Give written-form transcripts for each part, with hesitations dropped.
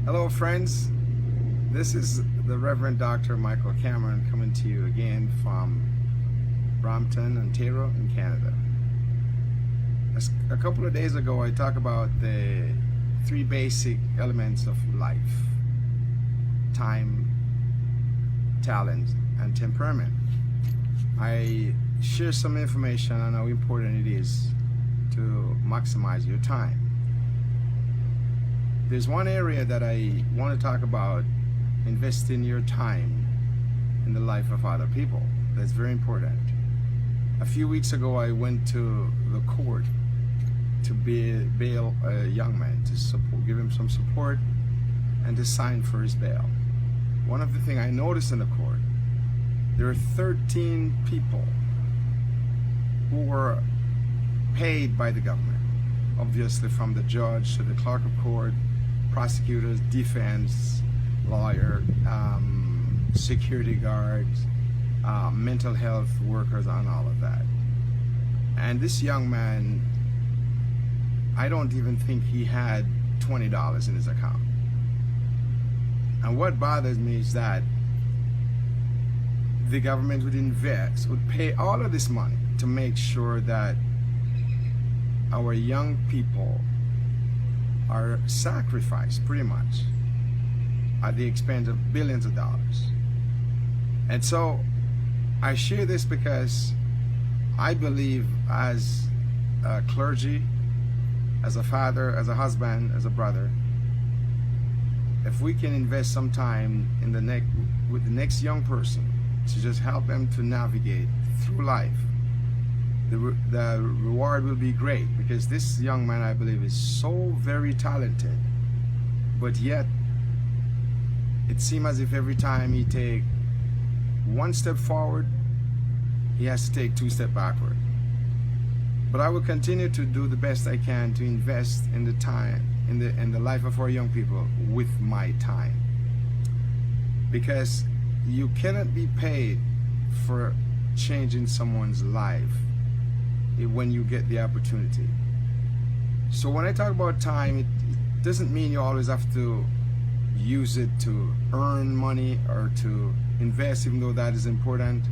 Hello, friends. This is the Reverend Dr. Michael Cameron coming to you again from Brampton, Ontario, in Canada. A couple of days ago, I talked about the three basic elements of life: time, talent, and temperament. I share some information on how important it is to maximize your time. There's one area that I want to talk about: investing your time in the life of other people. That's very important. A few weeks ago, I went to the court to bail a young man, to give him some support and to sign for his bail. One of the things I noticed in the court, there are 13 people who were paid by the government, obviously from the judge to the clerk of court, prosecutors, defense, lawyer, security guards, mental health workers, and all of that. And this young man, I don't even think he had $20 in his account. And what bothers me is that the government would pay all of this money to make sure that our young people are sacrificed pretty much at the expense of billions of dollars. And so I share this because I believe, as a clergy, as a father, as a husband, as a brother, if we can invest some time in with the next young person to just help them to navigate through life, the reward will be great. Because this young man, I believe, is so very talented, but yet it seems as if every time he take one step forward, he has to take two steps backward. But I will continue to do the best I can to invest in the time, in the life of our young people with my time. Because you cannot be paid for changing someone's life when you get the opportunity. So when I talk about time, it doesn't mean you always have to use it to earn money or to invest, even though that is important.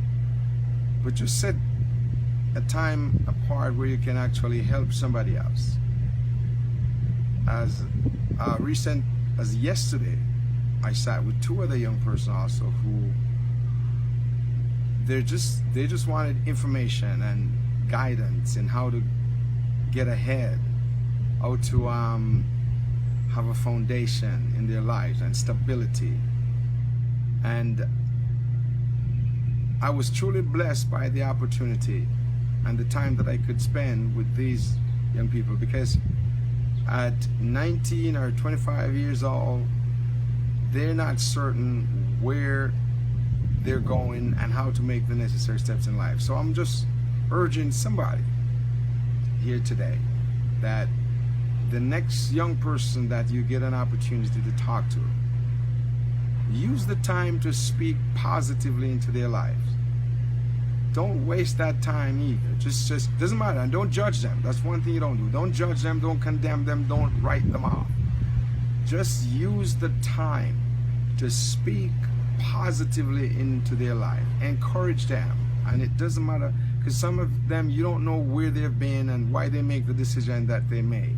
But just set a time apart where you can actually help somebody else. As recent as yesterday, I sat with two other young persons also who they just wanted information and guidance in how to get ahead, how to have a foundation in their lives and stability. And I was truly blessed by the opportunity and the time that I could spend with these young people, because at 19 or 25 years old, they're not certain where they're going and how to make the necessary steps in life. So I'm just urging somebody here today that the next young person that you get an opportunity to talk to, use the time to speak positively into their lives. Don't waste that time either. Just doesn't matter. And don't judge them. That's one thing you don't do. Don't judge them, don't condemn them, don't write them off. Just use the time to speak positively into their life. Encourage them. And it doesn't matter, because some of them, you don't know where they've been and why they make the decision that they made.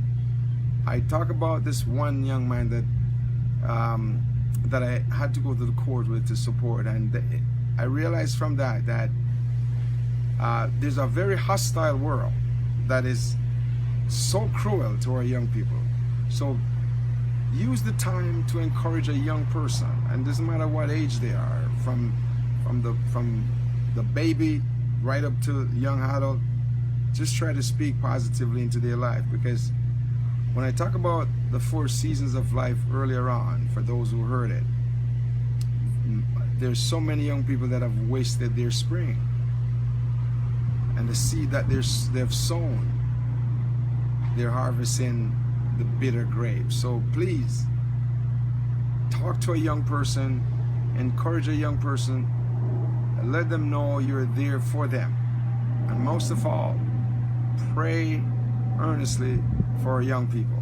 I talk about this one young man that I had to go to the court with to support, and I realized from that there's a very hostile world that is so cruel to our young people. So use the time to encourage a young person, and doesn't matter what age they are, from the baby right up to young adult. Just try to speak positively into their life, because when I talk about the 4 seasons of life earlier on, for those who heard it, there's so many young people that have wasted their spring and the seed that they've sown. They're harvesting the bitter grapes. So please talk to a young person, encourage a young person, and let them know you're there for them. And most of all, pray earnestly for young people.